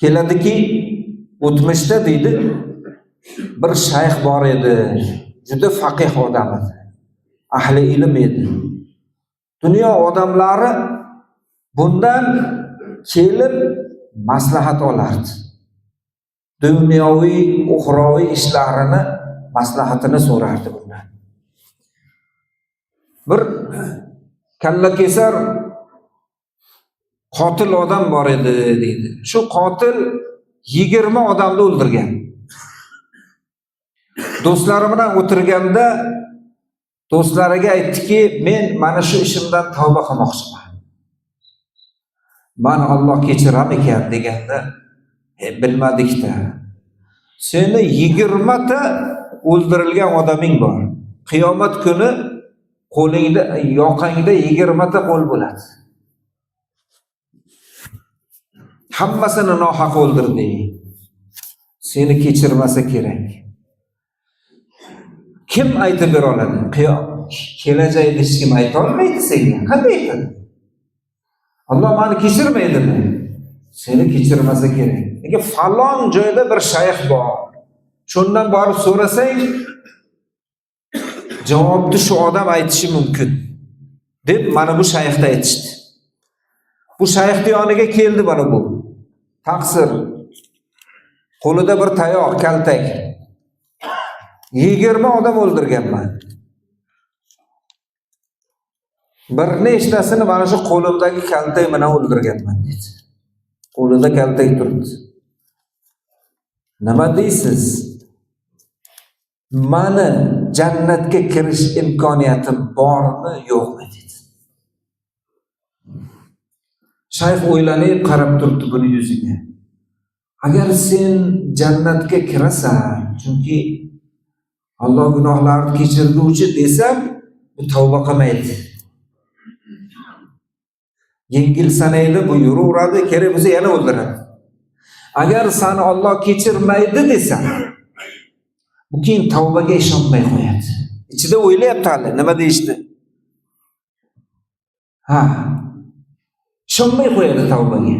Keladiki, o'tmishda deydi, bir shayx bor edi, juda faqih odam edi, ahli ilm edi. Dunyo odamlari bundan kelib maslahat olardi. Dunyoviy, uxroviy ishlarini maslahatini so'rardi bundan. Bir kalla kesar qotil odam bor edi deydi. Shu qotil 20 odamni o'ldirgan. Do'stlari bilan o'tirganda do'stlariga aytdiki, men mana shu ishimdan tavba qilmoqchiman. Mani Alloh kechirar ekan deganda, bilmadik-da. Seni 20 ta o'ldirilgan odaming bor. Qiyomat kuni qo'lingda, yoqangda 20 ta qo'l bo'ladi. Hammasini nohaq o'ldirding. Seni kechirmasa kerak. Kim aytib bera oladi? Kelajakda hech kim ayta olmaydi senga. Qanday aytadi? Alloh meni kechirmaydimi? Seni kechirmasa kerak. Nega falon joyda bir shayx bor. Shundan borib so'rasang, javobni shu odam aytishi mumkin deb mana bu shayxda aytishdi. Bu shayxning yoniga keldi mana bu. Taqsir. Qo'lida bir tayoq, kaltak. 20 odam o'ldirganman. Bir nechtasini mana shu qo'limdagi kaltak bilan o'ldirganman dedi. Qo'lida kaltak turibdi. Nima deysiz? Mani jannatga kirish imkoniyatim bormi, yo'qmi dedi. Shayx o'ylanib qarab turibdi buni yuziga. Agar sen jannatga kirasan, chunki Alloh gunohlarni kechiruvchi desam, bu tavba qilmaydi. Yengil sanaydi, bu yuraveradi, kerak bo'lsa yana o'ldiradi. Agar seni Alloh kechirmaydi desam, bu keyin tavbaga ishonmay qo'yadi. Ichida o'ylayapti hali, nima deyishdi? Ishonmay qo'yadi tavbaga.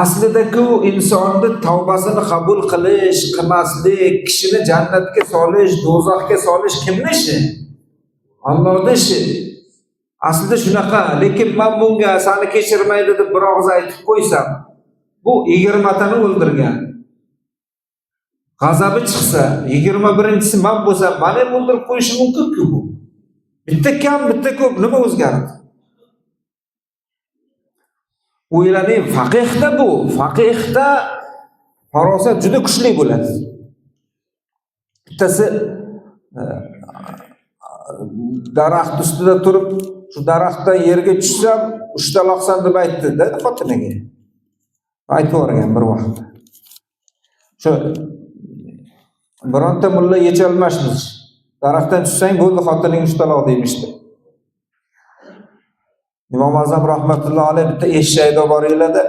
Aslida-ku insonni tavbasini qabul qilish, qilmaslik, kishini jannatga solish, do'zaxga solish kimning ishi? Allohning ishi. Aslida shunaqa, lekin men bunga seni kechirmaydi deb bir og'iz aytib qo'ysam, bu 20 tani o'ldirgan. G'azabi chiqsa, 21-chisi men bo'lsam, meni ham o'ldirib qo'yishi mumkin-ku bu. Bitta kam, bitta ko'p, nima o'zgardi? O'ylaning, faqihda bu, faqihda farosat juda kuchli bo'ladi. Bittasi daraxt ustida turib, shu daraxtdan yerga tushsam, ushtaloqsan deb aytdi-da xotiniga. Aytib o'rgan bir vaqtda. Shu bironta mulla yecha olmasmiz. Daraxtdan tushsang bo'ldi, xotining ushtaloq deymishdi. Imom Azam rahmatullohi alayhi bitta eshakda boringlar-da,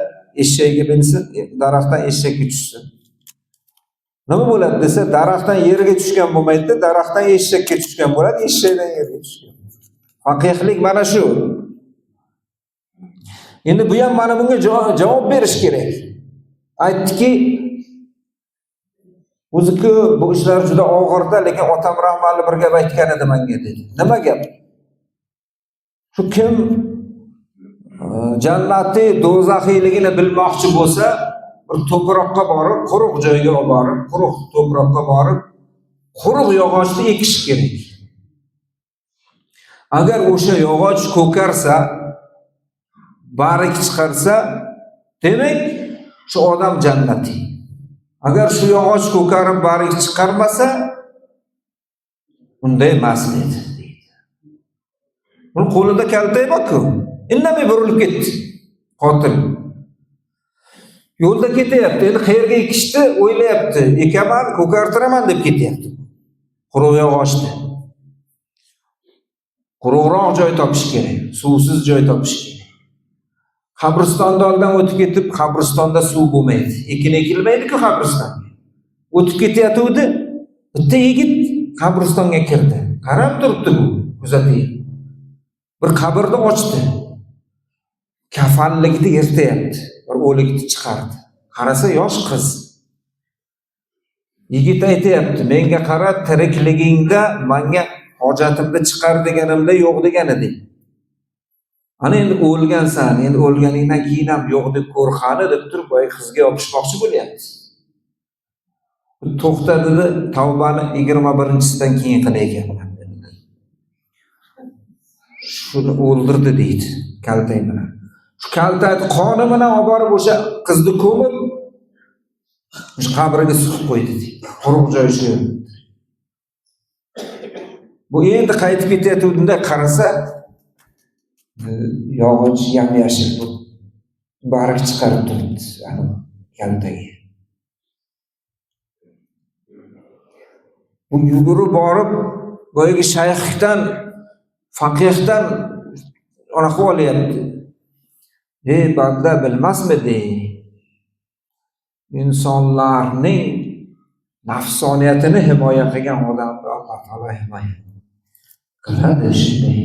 eshakga binsin, daraxtdan eshakka tushsin. Nima bo'ladi desa, daraxtdan yerga tushgan bo'lmaydi, daraxtdan eshakka tushgan bo'ladi, eshakdan yerga tushgan. Faqihlik mana shu. Endi bu ham mana bunga javob berish kerak. Aytdiki, o'zi-ku bu ishlar juda og'irda, lekin otam rahmatli bir gap aytgan edi menga dedi. Nima gap? Shu kim jannati do'zaxiyligini bilmoqchi bo'lsa, bir to'proqqa borib, quruq joyga borib, quruq to'proqqa borib, quruq yog'ochni ekish kerak. Agar o'sha yog'och ko'karsa, barik chiqarsa, demak, shu odam jannati. Agar shu yog'och ko'karib barik chiqarmasa, unday emas dedi. Uni qo'lida kaltak bor-ku. Indamay burilib ketdi. Qotil. Yo'lda ketyapti. Endi qayerga ekishdi, o'ylayapti. Ekaman, ko'kartiraman deb ketyapti. Quruq yog'ochni. Quruqroq joy topish kerak, suvsiz joy topish kerak. Qabristonda oldan o'tib ketib, qabristonda suv bo'lmaydi. Ekin ekilmaydi-ku qabristonga. O'tib ketayotgandi, bitta yigit qabristonga kirdi. Qarab turibdi bu, kuzating. Bir qabrni ochdi. Kafanlikni yirtayapti. bir o'likni chiqardi. Qarasa yosh qiz. Yigit aytayapti, menga qara, tirikligingda menga hojatimni chiqar deganimda yo'q degan edi. Ana endi o'lgansan, endi o'lganingdan keyin ham yo'q deb ko'rxani deb turib, boy qizga yopishmoqchi bo'lyapti. To'xta dedi, tavbani 21-sidan keyin qilay ekanman. Shuni o'ldirdi deydi, kaltak bilan. Shu kaltak qoni bilan olib borib o'sha qizni ko'mib, shu qabriga suqib qo'ydi deydi. Quruq joy shu. Bu endi qaytib ketayotganda qarasa, yog'och yam-yashil bu barak chiqarib turibdi, ana kaltagi. Bu yugurib borib, boyagi shayxdan, faqihdan unaqa olyapti. Banda bilmasmidi? İnsonlarning nafsoniyatini himoya qilgan odamni Alloh taolo himoya qiladi shunday.